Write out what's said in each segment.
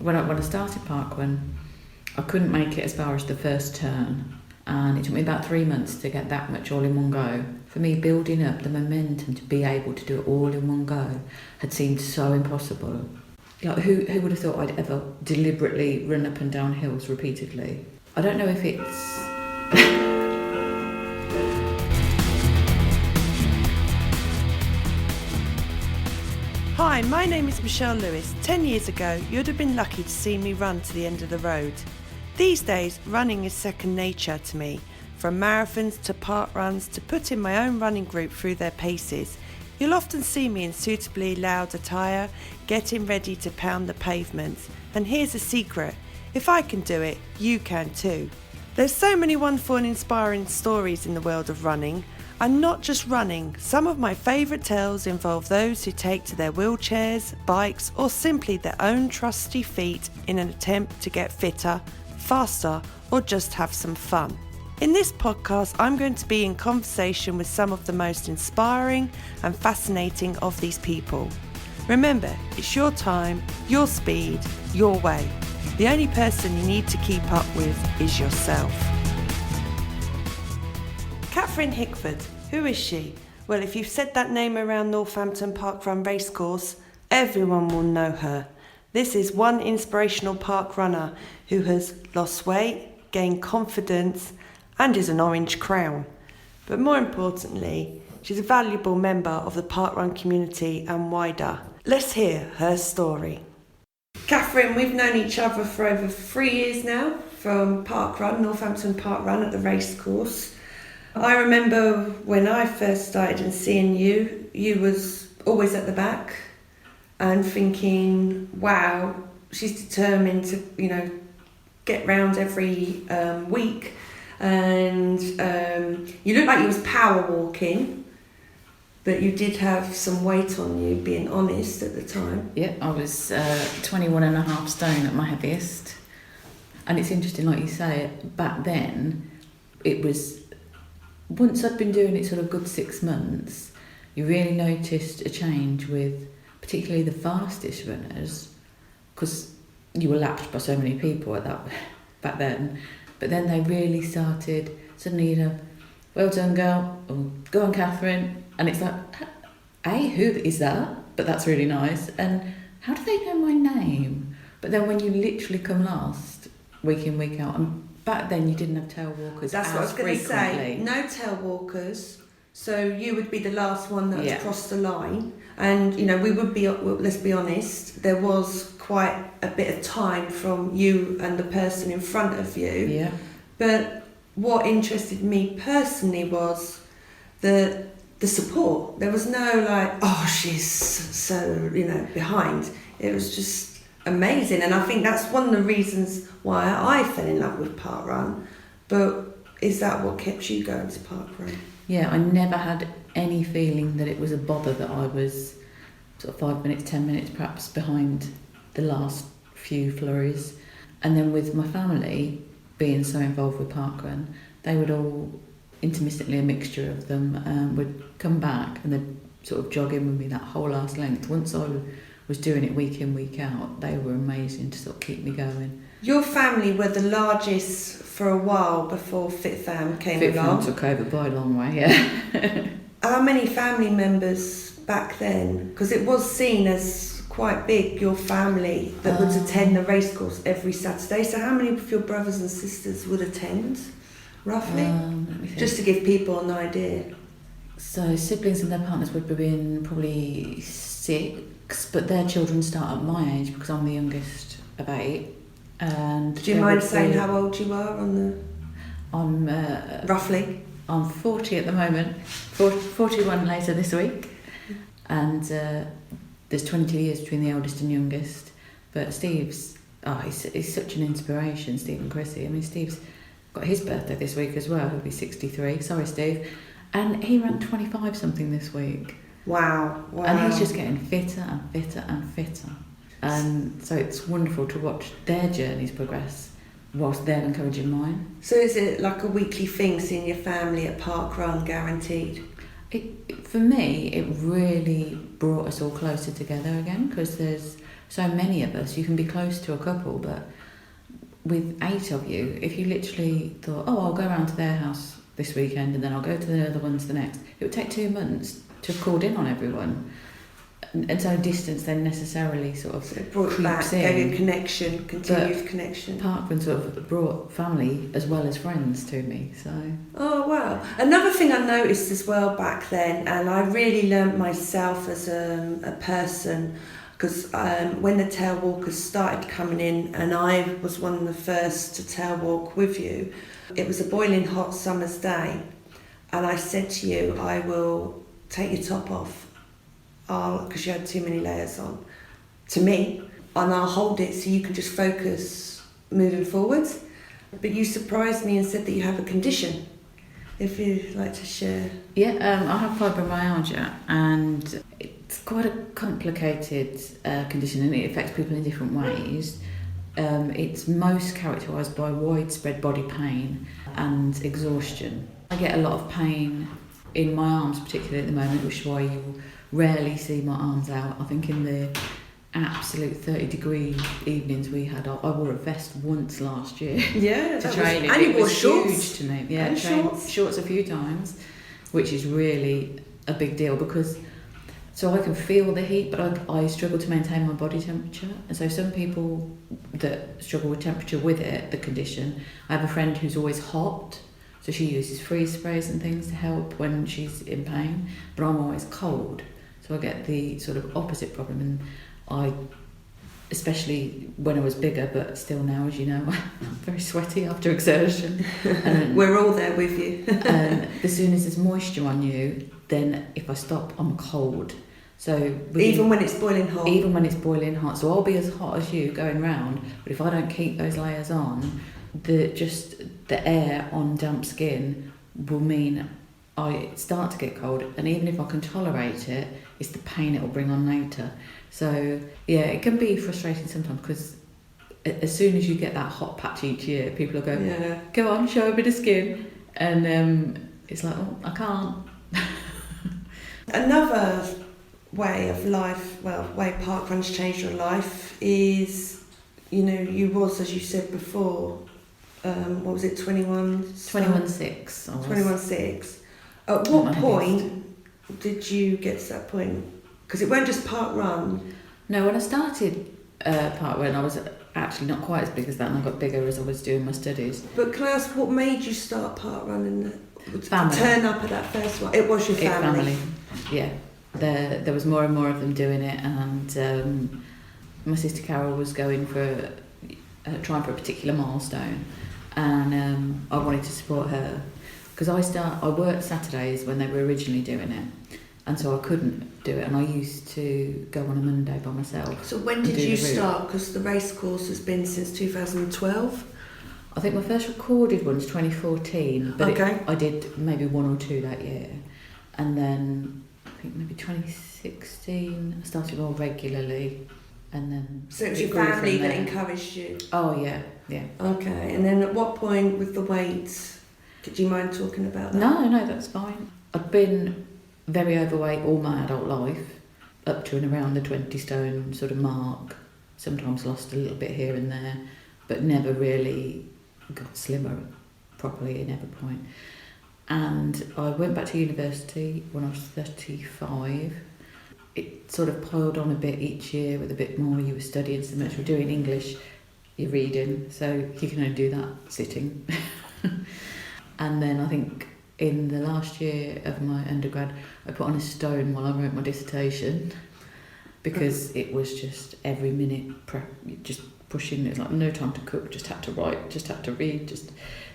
When I started parkrun, I couldn't make it as far as the first turn, and it took me about 3 months to get that much all in one go. For me, building up the momentum to be able to do it all in one go had seemed so impossible. Like, who would have thought I'd ever deliberately run up and down hills repeatedly? I don't know if it's... Hi, my name is Michelle Lewis. 10 years ago, you'd have been lucky to see me run to the end of the road. These days, running is second nature to me. From marathons to park runs to putting my own running group through their paces. You'll often see me in suitably loud attire, getting ready to pound the pavements. And here's a secret, if I can do it, you can too. There's so many wonderful and inspiring stories in the world of running. And not just running, some of my favourite tales involve those who take to their wheelchairs, bikes or simply their own trusty feet in an attempt to get fitter, faster or just have some fun. In this podcast, I'm going to be in conversation with some of the most inspiring and fascinating of these people. Remember, it's your time, your speed, your way. The only person you need to keep up with is yourself. Catherine Hickford, who is she? Well, if you've said that name around Northampton Parkrun Racecourse, everyone will know her. This is one inspirational park runner who has lost weight, gained confidence, and is an orange crown. But more importantly, she's a valuable member of the parkrun community and wider. Let's hear her story. Catherine, we've known each other for over 3 years now from parkrun, Northampton Parkrun at the racecourse. I remember when I first started and seeing you was always at the back and thinking, wow, she's determined to, get round every week. And you looked like you was power walking, but you did have some weight on you, being honest, at the time. Yeah, I was 21.5 stone at my heaviest. And it's interesting, like you say, back then, it was... Once I'd been doing it sort of good 6 months, you really noticed a change with particularly the fastest runners, because you were lapped by so many people at that back then. But then they really started, suddenly, well done girl, or go on Catherine, and it's like, hey, who is that? But that's really nice. And how do they know my name? But then when you literally come last, week in, week out, and back then you didn't have tail walkers. That's what I was going to say. No tail walkers, so you would be the last one that had crossed the line. And we would be. Let's be honest. There was quite a bit of time from you and the person in front of you. Yeah. But what interested me personally was the support. There was no like, oh, she's so behind. It was just amazing, and I think that's one of the reasons why I fell in love with parkrun. But is that what kept you going to parkrun? Yeah, I never had any feeling that it was a bother that I was sort of 5 minutes, 10 minutes perhaps behind the last few flurries. And then with my family being so involved with parkrun, they would all, intermittently a mixture of them, would come back and they'd sort of jog in with me that whole last length. Once I was doing it week in, week out, they were amazing to sort of keep me going. Your family were the largest for a while before FitFam came along. FitFam took over by a long way, yeah. How many family members back then? Because it was seen as quite big, your family that would attend the racecourse every Saturday. So how many of your brothers and sisters would attend, roughly? Just to give people an idea. So siblings and their partners would have been probably 6. But their children start at my age because I'm the youngest of 8. And do you mind saying how old you are I'm roughly? I'm 40 at the moment. 41 later this week, and there's 22 years between the eldest and youngest. But Steve's he's such an inspiration, Steve and Chrissy. I mean, Steve's got his birthday this week as well. He'll be 63. Sorry, Steve. And he ran 25 something this week. Wow. And he's just getting fitter and fitter and fitter. And so it's wonderful to watch their journeys progress whilst they're encouraging mine. So is it like a weekly thing, seeing your family at parkrun, guaranteed? For me, it really brought us all closer together again, because there's so many of us, you can be close to a couple, but with 8 of you, if you literally thought, oh, I'll go around to their house this weekend and then I'll go to the other ones the next, it would take 2 months to have called in on everyone. And so distance then necessarily sort of it brought creeps back, in. gave you connection, continued connection. Parkrun sort of brought family as well as friends to me. So. Oh wow! Another thing I noticed as well back then, and I really learnt myself as a person, because when the tail walkers started coming in, and I was one of the first to tail walk with you, it was a boiling hot summer's day, and I said to you, I will take your top off. Because you had too many layers on, to me, and I'll hold it so you can just focus moving forwards. But you surprised me and said that you have a condition, if you'd like to share. Yeah, I have fibromyalgia, and it's quite a complicated condition, and it affects people in different ways. It's most characterised by widespread body pain and exhaustion. I get a lot of pain in my arms, particularly at the moment, which is why you'll rarely see my arms out. I think in the absolute 30-degree evenings we had, I wore a vest once last year. Yeah, to train it. And you wore shorts. Huge to me. Yeah, and shorts a few times, which is really a big deal because so I can feel the heat, but I struggle to maintain my body temperature. And so some people that struggle with temperature with it, the condition, I have a friend who's always hot. So she uses freeze sprays and things to help when she's in pain, but I'm always cold. So I get the sort of opposite problem, and I, especially when I was bigger, but still now, as you know, I'm very sweaty after exertion. And we're all there with you. And as soon as there's moisture on you, then if I stop, I'm cold. So even when it's boiling hot? Even when it's boiling hot. So I'll be as hot as you going round, but if I don't keep those layers on, the air on damp skin will mean I start to get cold, and even if I can tolerate it, it's the pain it will bring on later. So yeah, it can be frustrating sometimes because as soon as you get that hot patch each year, people will go, go on, show a bit of skin, and it's like, oh, I can't. Another way of life, way parkrun's changed your life is, you was, as you said before, what was it, 21? 21.6. 21.6. At what point did you get to that point? Because it weren't just parkrun. No, when I started parkrun, I was actually not quite as big as that, and I got bigger as I was doing my studies. But can I ask, what made you start parkrun and family. Turn up at that first one? It was your family. Yeah. There was more and more of them doing it, and my sister Carol was going for trying for a particular milestone, and I wanted to support her because I worked Saturdays when they were originally doing it, and so I couldn't do it, and I used to go on a Monday by myself. So when did you start? Because the race course has been since 2012. I think my first recorded one was 2014, but I did maybe 1 or 2 that year, and then I think maybe 2016 I started more regularly, and then so it was your family that encouraged you? Oh yeah. Okay, and then at what point with the weight, do you mind talking about that? No, that's fine. I've been very overweight all my adult life, up to and around the 20 stone sort of mark, sometimes lost a little bit here and there, but never really got slimmer properly at every point. And I went back to university when I was 35. It sort of piled on a bit each year with a bit more. You were studying so much, we're doing English, you're reading, so you can only do that sitting. And then I think in the last year of my undergrad, I put on a stone while I wrote my dissertation because it was just every minute just pushing. It was like no time to cook, just had to write, just had to read,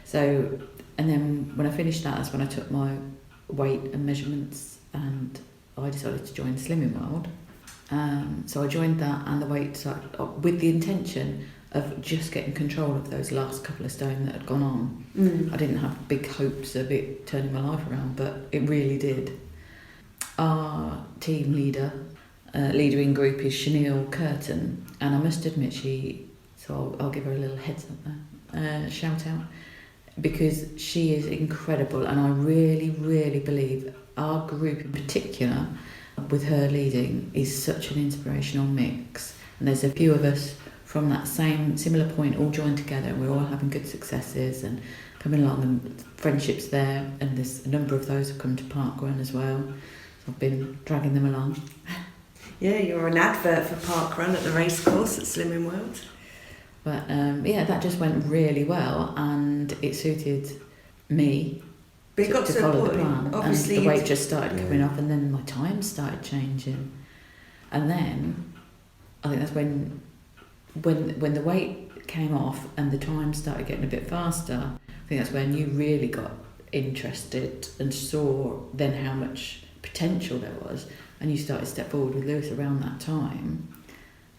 so. And then when I finished that, that's when I took my weight and measurements, and I decided to join Slimming World. So I joined that, and the weight started with the intention of just getting control of those last couple of stone that had gone on. I didn't have big hopes of it turning my life around, but it really did. Our team leader in group is Chanel Curtin, and I must admit so I'll give her a little heads up there, shout out, because she is incredible, and I really, really believe our group in particular, with her leading, is such an inspirational mix. And there's a few of us from that similar point all joined together, and we're all having good successes and coming along, and friendships there, and there's a number of those have come to parkrun as well. So I've been dragging them along. Yeah, you're an advert for parkrun at the racecourse at Slimming World. But that just went really well, and it suited me but it got to to follow a point, the plan. obviously, and the weight just started coming off, and then my time started changing. And then I think that's when the weight came off and the time started getting a bit faster. I think that's when you really got interested and saw then how much potential there was, and you started to step forward with Lewis around that time,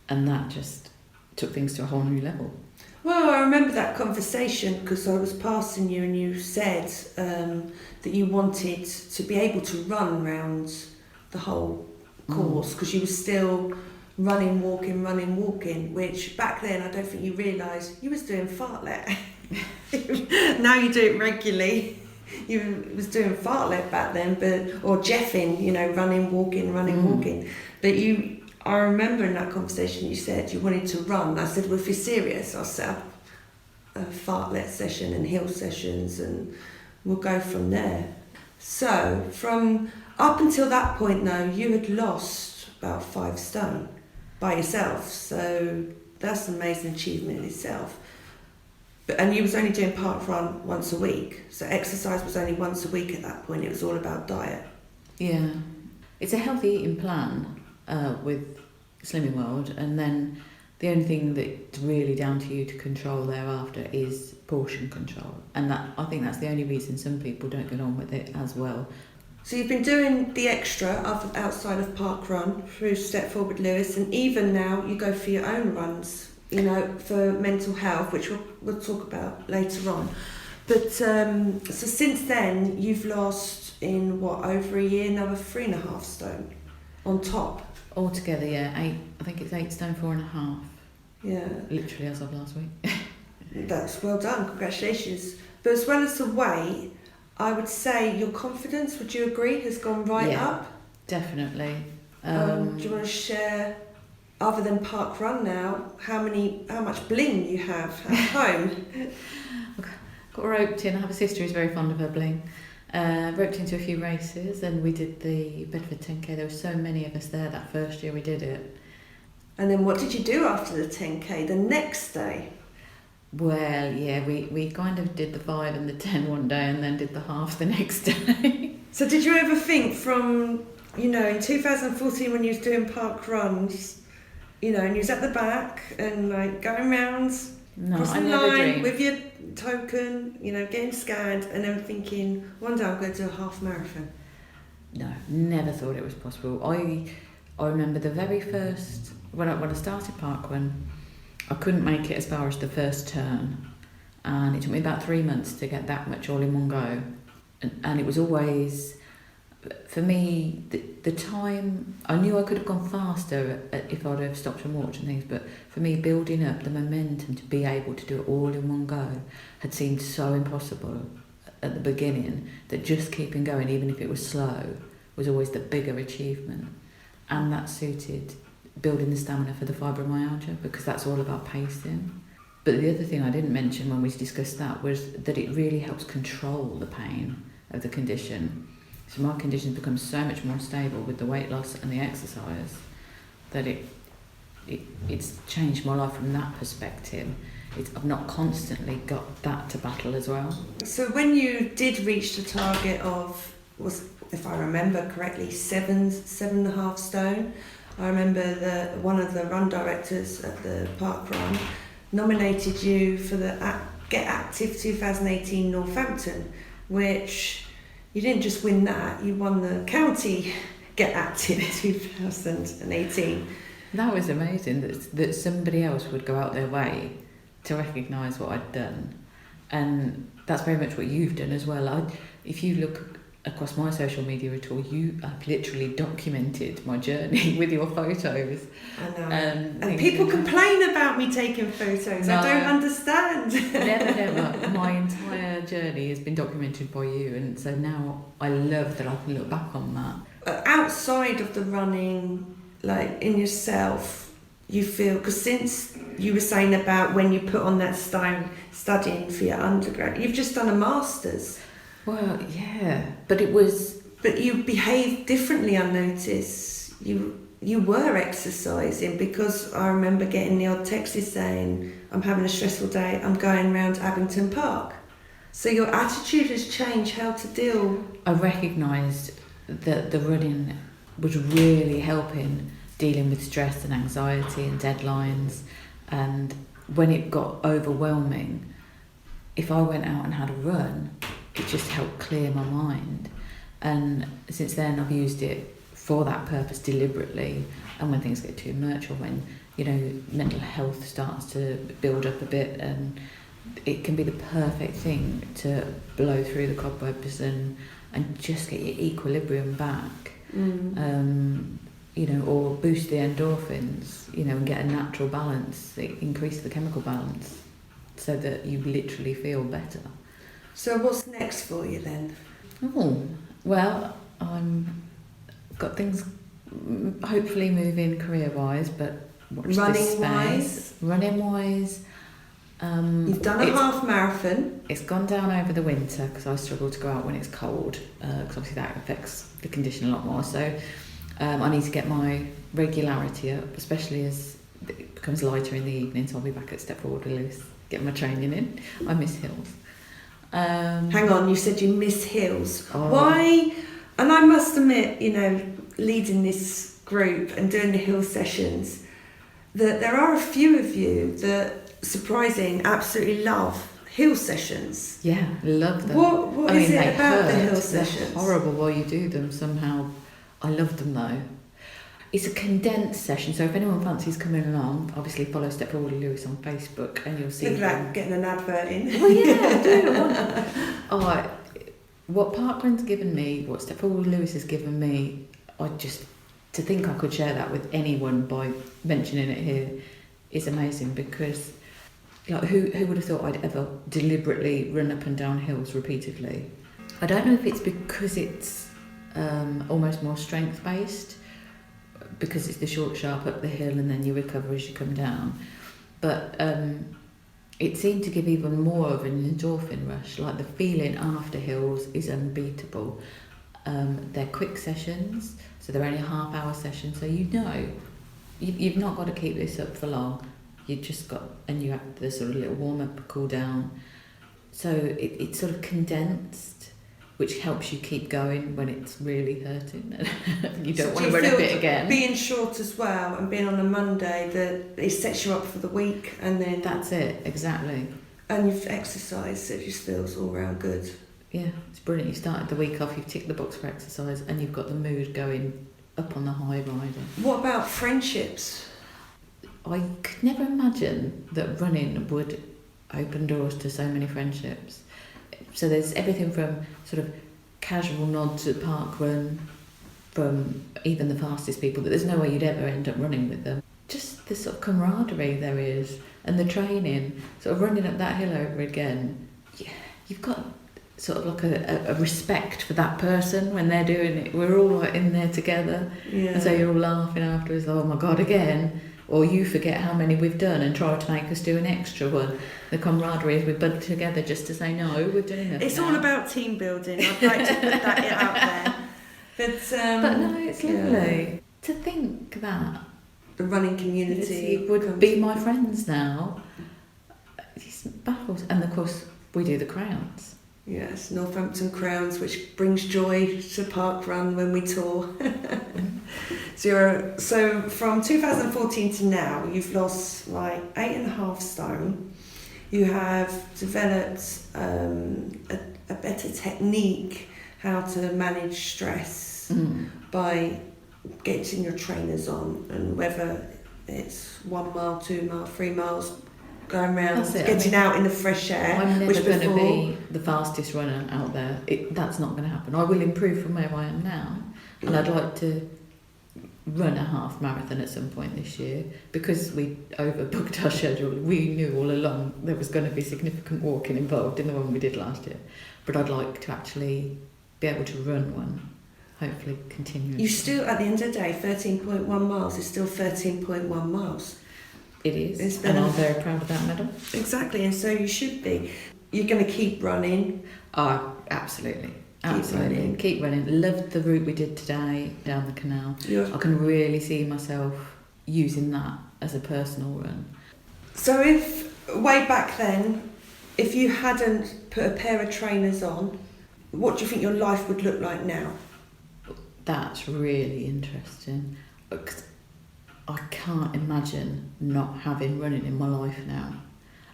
and that just took things to a whole new level. Well, I remember that conversation because I was passing you and you said that you wanted to be able to run round the whole course because you were still running, walking, which back then I don't think you realised you was doing fartlek. Now you do it regularly. You was doing fartlek back then, or jeffing, running, walking. But I remember in that conversation you said you wanted to run. I said, well, if you're serious, I'll set up a fartlek session and hill sessions and we'll go from there. So from up until that point though, you had lost about 5 stone by yourself. So that's an amazing achievement in itself. And you was only doing parkrun once a week. So exercise was only once a week at that point. It was all about diet. Yeah. It's a healthy eating plan with Slimming World, and then the only thing that's really down to you to control thereafter is portion control, and I think that's the only reason some people don't get on with it as well. So you've been doing the extra outside of parkrun through Step Forward Lewis, and even now you go for your own runs, for mental health, which we'll talk about later on. But so since then you've lost in over a year now 3.5 stone on top. Altogether, yeah, I think it's 8 stone 4.5. Yeah. Literally as of last week. That's well done, congratulations. But as well as the weight, I would say your confidence, would you agree, has gone right up? Definitely. Do you want to share, other than parkrun now, how much bling you have at home? Got roped in. I have a sister who's very fond of her bling. Roped into a few races, and we did the Bedford 10k. There were so many of us there that first year we did it. And then what did you do after the 10k the next day? Well, yeah, we kind of did the 5 and the 10 one day and then did the half the next day. So did you ever think from, in 2014 when you was doing park runs, and you was at the back and going round, crossing the line with your token, getting scanned, and then thinking, one day I'm going to do a half marathon? No, never thought it was possible. I remember the very first, when I started parkrun, I couldn't make it as far as the first turn, and it took me about 3 months to get that much all in one go, and it was always, for me, the time, I knew I could have gone faster if I'd have stopped and walked and things, but for me, building up the momentum to be able to do it all in one go had seemed so impossible at the beginning that just keeping going, even if it was slow, was always the bigger achievement, and that suited building the stamina for the fibromyalgia, because that's all about pacing. But the other thing I didn't mention when we discussed that was that it really helps control the pain of the condition. So my condition's become so much more stable with the weight loss and the exercise that it's changed my life from that perspective. I've not constantly got that to battle as well. So when you did reach the target of, if I remember correctly, 7.5 stone, I remember one of the run directors at the parkrun nominated you for the Get Active 2018 Northampton, which you didn't just win that, you won the county Get Active 2018. That was amazing that somebody else would go out their way to recognise what I'd done, and that's very much what you've done as well. If you look across my social media at all, you have literally documented my journey with your photos. I know. And people complain about me taking photos. No, I don't understand. Never. My entire journey has been documented by you, and so now I love that I can look back on that. Outside of the running, in yourself, you feel, because since you were saying about when you put on that stone studying for your undergrad, you've just done a master's. Well, yeah, but you behaved differently, I noticed. You were exercising, because I remember getting the odd texts saying, I'm having a stressful day, I'm going round Abington Park. So your attitude has changed, how to deal. I recognised that the running was really helping dealing with stress and anxiety and deadlines, and when it got overwhelming, if I went out and had a run, it just helped clear my mind. And since then I've used it for that purpose deliberately, and when things get too much, or when mental health starts to build up a bit, and it can be the perfect thing to blow through the cobwebs and just get your equilibrium back. Or boost the endorphins, and get a natural balance, increase the chemical balance, so that you literally feel better. So what's next for you then? Oh, well, I'm got things hopefully moving career-wise, but watch this space. Running-wise, you've done a half marathon. It's gone down over the winter because I struggle to go out when it's cold, because obviously that affects the condition a lot more. So I need to get my regularity up, especially as it becomes lighter in the evening. So I'll be back at Step Forward with Lewis, getting my training in. I miss hills. Hang on, you said you miss hills. Oh. Why? And I must admit, leading this group and doing the hill sessions, that there are a few of you that, surprising, absolutely love hill sessions. Yeah, love them. What is it about the hill They're sessions? horrible while you do them somehow. I love them though. It's a condensed session, so if anyone fancies coming along, obviously follow Step Forward with Lewis on Facebook and you'll see. Look at that, getting an advert in. Oh yeah, I do. What parkrun's given me, what Step Forward with Lewis has given me, to think I could share that with anyone by mentioning it here is amazing, because who would have thought I'd ever deliberately run up and down hills repeatedly? I don't know if it's because it's almost more strength based, because it's the short sharp up the hill and then you recover as you come down, but it seemed to give even more of an endorphin rush. Like the feeling after hills is unbeatable. They're quick sessions, so they're only a half-hour sessions, so you've not got to keep this up for long. You just got, and you have the sort of little warm-up, cool down, so it's sort of condensed, which helps you keep going when it's really hurting. You don't want to run a bit again. Being short as well and being on a Monday, that it sets you up for the week, and then that's it, exactly. And you've exercised, so it just feels all round good. Yeah, it's brilliant. You started the week off, you've ticked the box for exercise, and you've got the mood going up on the high rider. What about friendships? I could never imagine that running would open doors to so many friendships. So there's everything from sort of casual nods at parkrun, from even the fastest people, that there's no way you'd ever end up running with them. Just the sort of camaraderie there is, and the training, sort of running up that hill over again. Yeah, you've got sort of like a respect for that person when they're doing it. We're all like in there together, and so you're all laughing afterwards. Oh my God, again! Or you forget how many we've done and try to make us do an extra one. The camaraderie is we bud together just to say, no, we've done enough. It's now. all about team building. I'd like to put that out there. But no, it's lovely to think that the running community would be my friends now. It baffles. And of course, we do the crowns. Yes, Northampton Crowns, which brings joy to parkrun when we tour. So from 2014 to now, you've lost like 8.5 stone. You have developed a better technique how to manage stress by getting your trainers on, and whether it's 1 mile, 2 mile, 3 miles, going around, getting out in the fresh air. I'm never going to be the fastest runner out there. That's not going to happen. I will improve from where I am now, and I'd like to run a half marathon at some point this year. Because we overbooked our schedule, we knew all along there was going to be significant walking involved in the one we did last year, but I'd like to actually be able to run one. hopefully continue. You still, at the end of the day, 13.1 miles is still 13.1 miles. It is, It's and I'm better. very proud of that medal. Exactly, and so you should be. You're going to keep running. Oh, absolutely. Running. Keep running. Loved the route we did today down the canal. I can really see myself using that as a personal run. So if, way back then, if you hadn't put a pair of trainers on, what do you think your life would look like now? That's really interesting. Because I can't imagine not having running in my life now.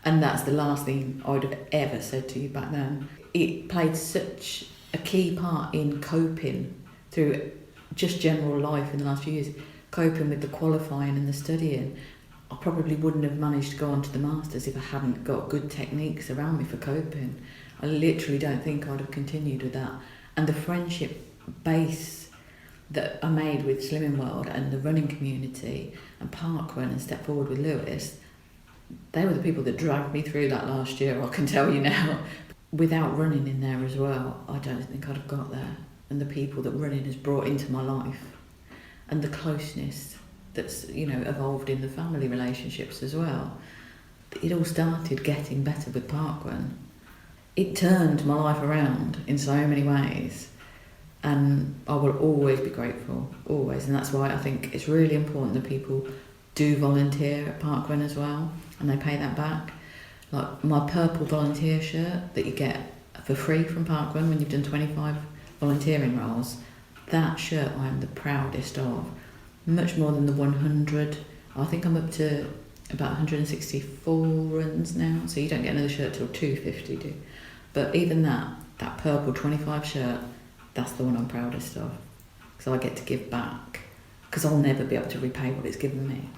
And that's the last thing I would have ever said to you back then. It played such a key part in coping through just general life in the last few years, coping with the qualifying and the studying. I probably wouldn't have managed to go on to the Masters if I hadn't got good techniques around me for coping. I literally don't think I'd have continued with that. And the friendship base that I made with Slimming World and the running community and parkrun and Step Forward with Lewis, they were the people that dragged me through that last year, I can tell you now. Without running in there as well, I don't think I'd have got there. And the people that running has brought into my life and the closeness that's, evolved in the family relationships as well. It all started getting better with parkrun. It turned my life around in so many ways, and I will always be grateful, always. And that's why I think it's really important that people do volunteer at parkrun as well, and they pay that back. Like my purple volunteer shirt that you get for free from parkrun when you've done 25 volunteering roles, that shirt I am the proudest of. Much more than the 100. I think I'm up to about 164 runs now, so you don't get another shirt till 250, do you? But even that purple 25 shirt, that's the one I'm proudest of, because I get to give back, because I'll never be able to repay what it's given me.